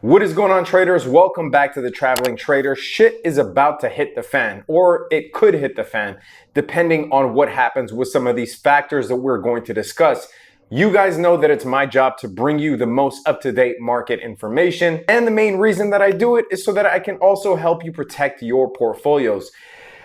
What is going on, traders? Welcome back to the Traveling Trader. Shit is about to hit the fan, or it could hit the fan, depending on what happens with some of these factors that we're going to discuss. You guys know that it's my job to bring you the most up-to-date market information, and the main reason that I do it is so that I can also help you protect your portfolios.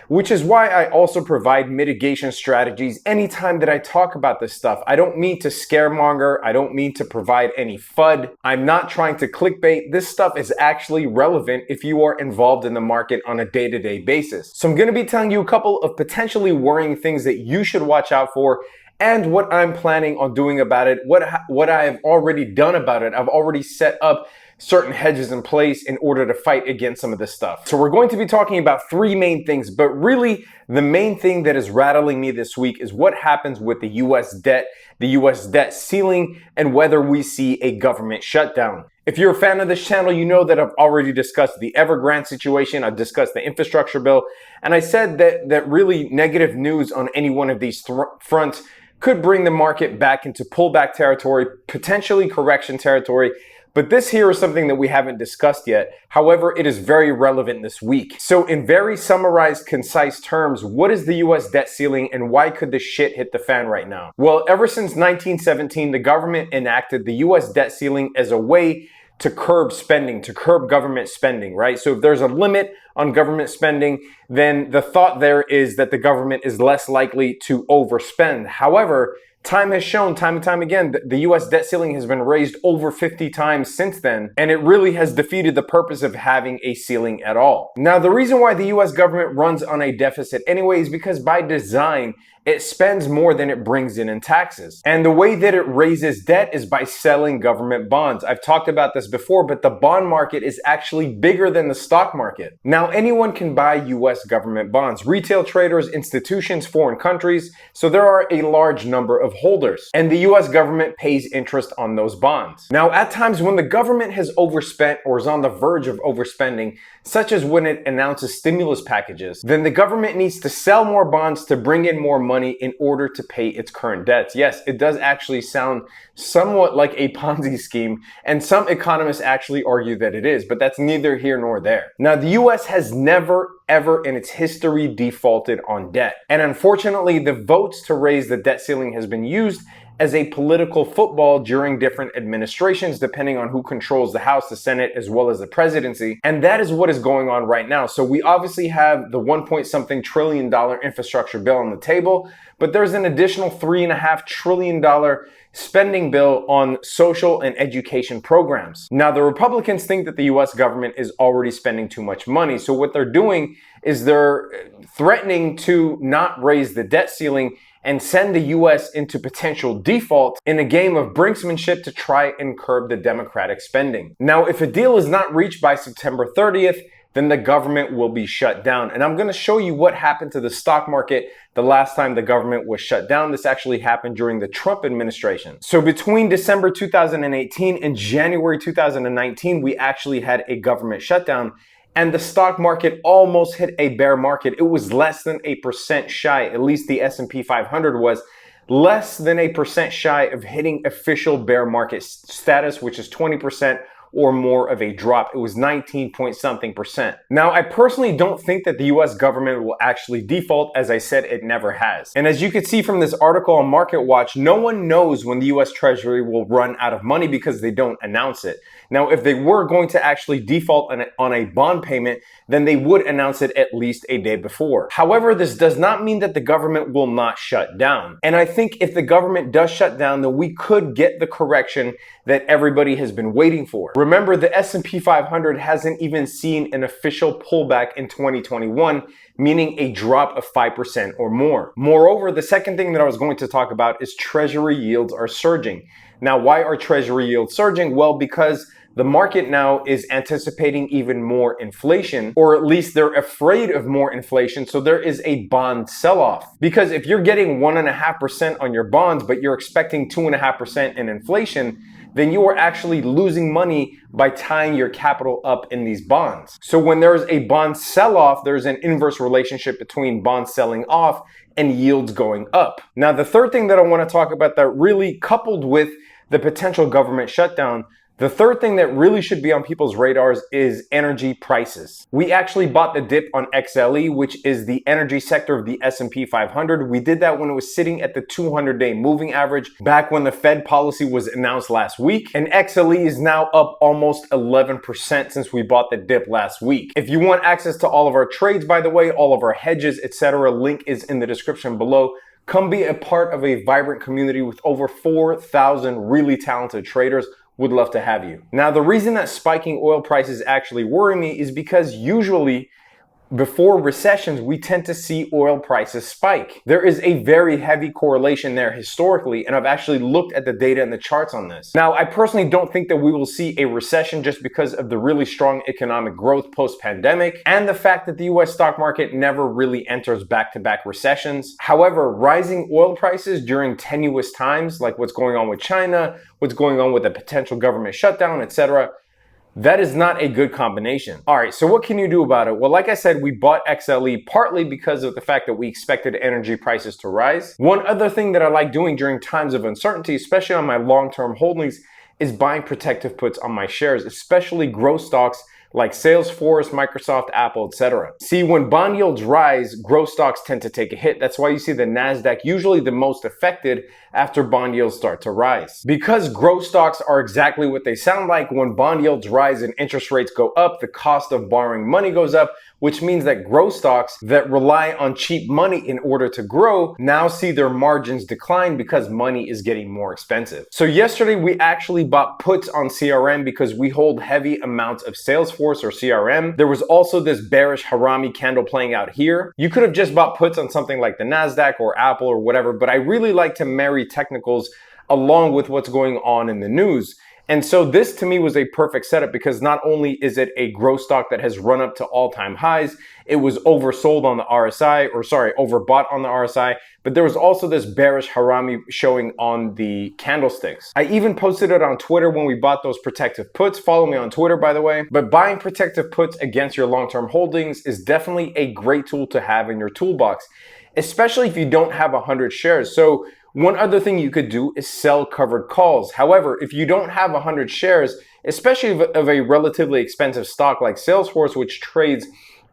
Which is why I also provide mitigation strategies anytime that I talk about this stuff. I don't mean to scaremonger. I don't mean to provide any FUD. I'm not trying to clickbait. This stuff is actually relevant if you are involved in the market on a day-to-day basis. So I'm going to be telling you a couple of potentially worrying things that you should watch out for and what I'm planning on doing about it, what I have already done about it. I've already set up certain hedges in place in order to fight against some of this stuff. So we're going to be talking about three main things, but really the main thing that is rattling me this week is what happens with the US debt, the US debt ceiling, and whether we see a government shutdown. If you're a fan of this channel, you know that I've already discussed the Evergrande situation, I've discussed the infrastructure bill, and I said that really negative news on any one of these fronts could bring the market back into pullback territory, potentially correction territory. But this here is something that we haven't discussed yet. However, it is very relevant this week. So in very summarized, concise terms, what is the US debt ceiling and why could this shit hit the fan right now? Well, ever since 1917, the government enacted the US debt ceiling as a way to curb spending, to curb government spending, right? So if there's a limit on government spending, then the thought there is that the government is less likely to overspend. However, time has shown time and time again that the US debt ceiling has been raised over 50 times since then, and it really has defeated the purpose of having a ceiling at all. Now, the reason why the US government runs on a deficit anyway is because by design, it spends more than it brings in taxes. And the way that it raises debt is by selling government bonds. I've talked about this before, but the bond market is actually bigger than the stock market. Now, anyone can buy US government bonds, retail traders, institutions, foreign countries. So there are a large number of holders, and the US government pays interest on those bonds. Now, at times when the government has overspent or is on the verge of overspending, such as when it announces stimulus packages, then the government needs to sell more bonds to bring in more money in order to pay its current debts. Yes, it does actually sound somewhat like a Ponzi scheme, and some economists actually argue that it is, but that's neither here nor there. Now, the US has never ever in its history defaulted on debt. And unfortunately, the votes to raise the debt ceiling has been used as a political football during different administrations, depending on who controls the House, the Senate, as well as the presidency. And that is what is going on right now. So we obviously have the $1.something trillion infrastructure bill on the table, but there's an additional $3.5 trillion spending bill on social and education programs. Now, the Republicans think that the US government is already spending too much money. So what they're doing is they're threatening to not raise the debt ceiling and send the US into potential default in a game of brinksmanship to try and curb the Democratic spending. Now, if a deal is not reached by September 30th, then the government will be shut down. And I'm going to show you what happened to the stock market the last time the government was shut down. This actually happened during the Trump administration. So between December 2018 and January 2019, we actually had a government shutdown. And the stock market almost hit a bear market. It was less than 1% shy, at least the S&P 500 was less than 1% shy of hitting official bear market status, which is 20% or more of a drop. It was 19-point-something%. Now, I personally don't think that the US government will actually default. As I said, it never has. And as you can see from this article on Market Watch, no one knows when the US Treasury will run out of money because they don't announce it. Now, if they were going to actually default on a bond payment, then they would announce it at least a day before. However, this does not mean that the government will not shut down. And I think if the government does shut down, then we could get the correction that everybody has been waiting for. Remember, the S&P 500 hasn't even seen an official pullback in 2021, meaning a drop of 5% or more. Moreover, the second thing that I was going to talk about is Treasury yields are surging. Now, why are Treasury yields surging? Well, because the market now is anticipating even more inflation, or at least they're afraid of more inflation. So there is a bond sell-off. Because if you're getting 1.5% on your bonds, but you're expecting 2.5% in inflation, then you are actually losing money by tying your capital up in these bonds. So when there's a bond sell-off, there's an inverse relationship between bonds selling off and yields going up. Now, the third thing that I want to talk about that really coupled with the potential government shutdown, The third thing that really should be on people's radars is energy prices. We actually bought the dip on XLE, which is the energy sector of the S&P 500. We did that when it was sitting at the 200-day moving average back when the Fed policy was announced last week. And XLE is now up almost 11% since we bought the dip last week. If you want access to all of our trades, by the way, all of our hedges, etc., link is in the description below. Come be a part of a vibrant community with over 4,000 really talented traders. Would love to have you. Now, the reason that spiking oil prices actually worry me is because usually before recessions, we tend to see oil prices spike. There is a very heavy correlation there historically, and I've actually looked at the data and the charts on this. Now, I personally don't think that we will see a recession just because of the really strong economic growth post-pandemic and the fact that the US stock market never really enters back-to-back recessions. However, rising oil prices during tenuous times, like what's going on with China, what's going on with the potential government shutdown, etc., that is not a good combination. All right, so what can you do about it? Well, like I said, we bought XLE partly because of the fact that we expected energy prices to rise. One other thing that I like doing during times of uncertainty, especially on my long-term holdings, is buying protective puts on my shares, especially growth stocks like Salesforce, Microsoft, Apple, etc. See, when bond yields rise, growth stocks tend to take a hit. That's why you see the NASDAQ usually the most affected after bond yields start to rise. Because growth stocks are exactly what they sound like, when bond yields rise and interest rates go up, the cost of borrowing money goes up, which means that growth stocks that rely on cheap money in order to grow now see their margins decline because money is getting more expensive. So yesterday we actually bought puts on CRM because we hold heavy amounts of Salesforce or CRM. There was also this bearish Harami candle playing out here. You could have just bought puts on something like the NASDAQ or Apple or whatever, but I really like to marry technicals along with what's going on in the news. And so this to me was a perfect setup because not only is it a growth stock that has run up to all-time highs, it was oversold on the RSI, or sorry, overbought on the RSI, but there was also this bearish Harami showing on the candlesticks. I even posted it on Twitter when we bought those protective puts. Follow me on Twitter, by the way. But buying protective puts against your long-term holdings is definitely a great tool to have in your toolbox, especially if you don't have 100 shares. So one other thing you could do is sell covered calls. However, if you don't have 100 shares, especially of a relatively expensive stock like Salesforce, which trades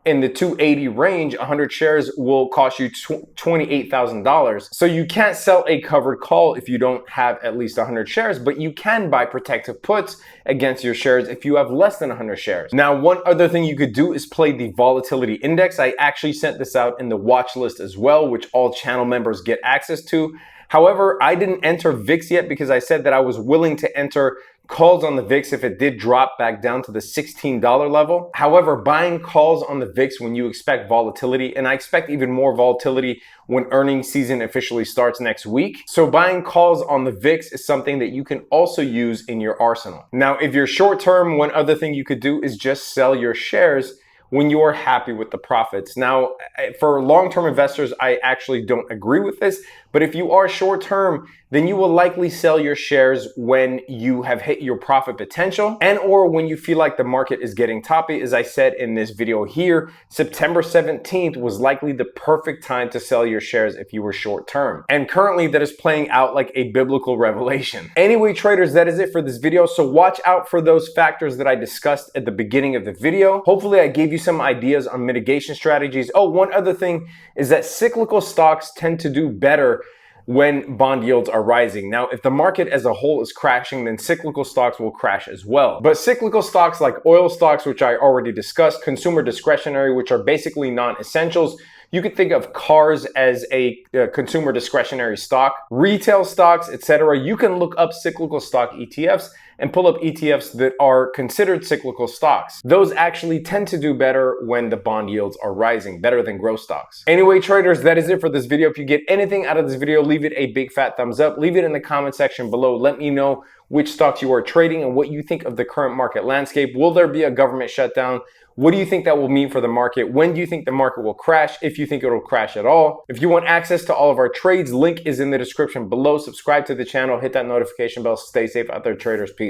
in the 280 range, 100 shares will cost you $28,000. So you can't sell a covered call if you don't have at least 100 shares, but you can buy protective puts against your shares if you have less than 100 shares. Now, one other thing you could do is play the volatility index. I actually sent this out in the watch list as well, which all channel members get access to. However, I didn't enter VIX yet because I said that I was willing to enter calls on the VIX if it did drop back down to the $16 level. However, buying calls on the VIX when you expect volatility, and I expect even more volatility when earnings season officially starts next week. So buying calls on the VIX is something that you can also use in your arsenal. Now, if you're short term, one other thing you could do is just sell your shares when you are happy with the profits. Now, for long-term investors, I actually don't agree with this, but if you are short-term, then you will likely sell your shares when you have hit your profit potential and or when you feel like the market is getting toppy. As I said in this video here, September 17th was likely the perfect time to sell your shares if you were short-term. And currently that is playing out like a biblical revelation. Anyway, traders, that is it for this video. So watch out for those factors that I discussed at the beginning of the video. Hopefully I gave you some ideas on mitigation strategies. Oh, one other thing is that cyclical stocks tend to do better when bond yields are rising. Now, if the market as a whole is crashing, then cyclical stocks will crash as well. But cyclical stocks like oil stocks, which I already discussed, consumer discretionary, which are basically non-essentials. You could think of cars as a consumer discretionary stock, retail stocks, etc. You can look up cyclical stock ETFs and pull up ETFs that are considered cyclical stocks. Those actually tend to do better when the bond yields are rising, better than growth stocks. Anyway, traders, that is it for this video. If you get anything out of this video, leave it a big fat thumbs up. Leave it in the comment section below. Let me know which stocks you are trading and what you think of the current market landscape. Will there be a government shutdown? What do you think that will mean for the market? When do you think the market will crash, if you think it will crash at all? If you want access to all of our trades, link is in the description below. Subscribe to the channel, hit that notification bell. Stay safe out there, traders. Peace.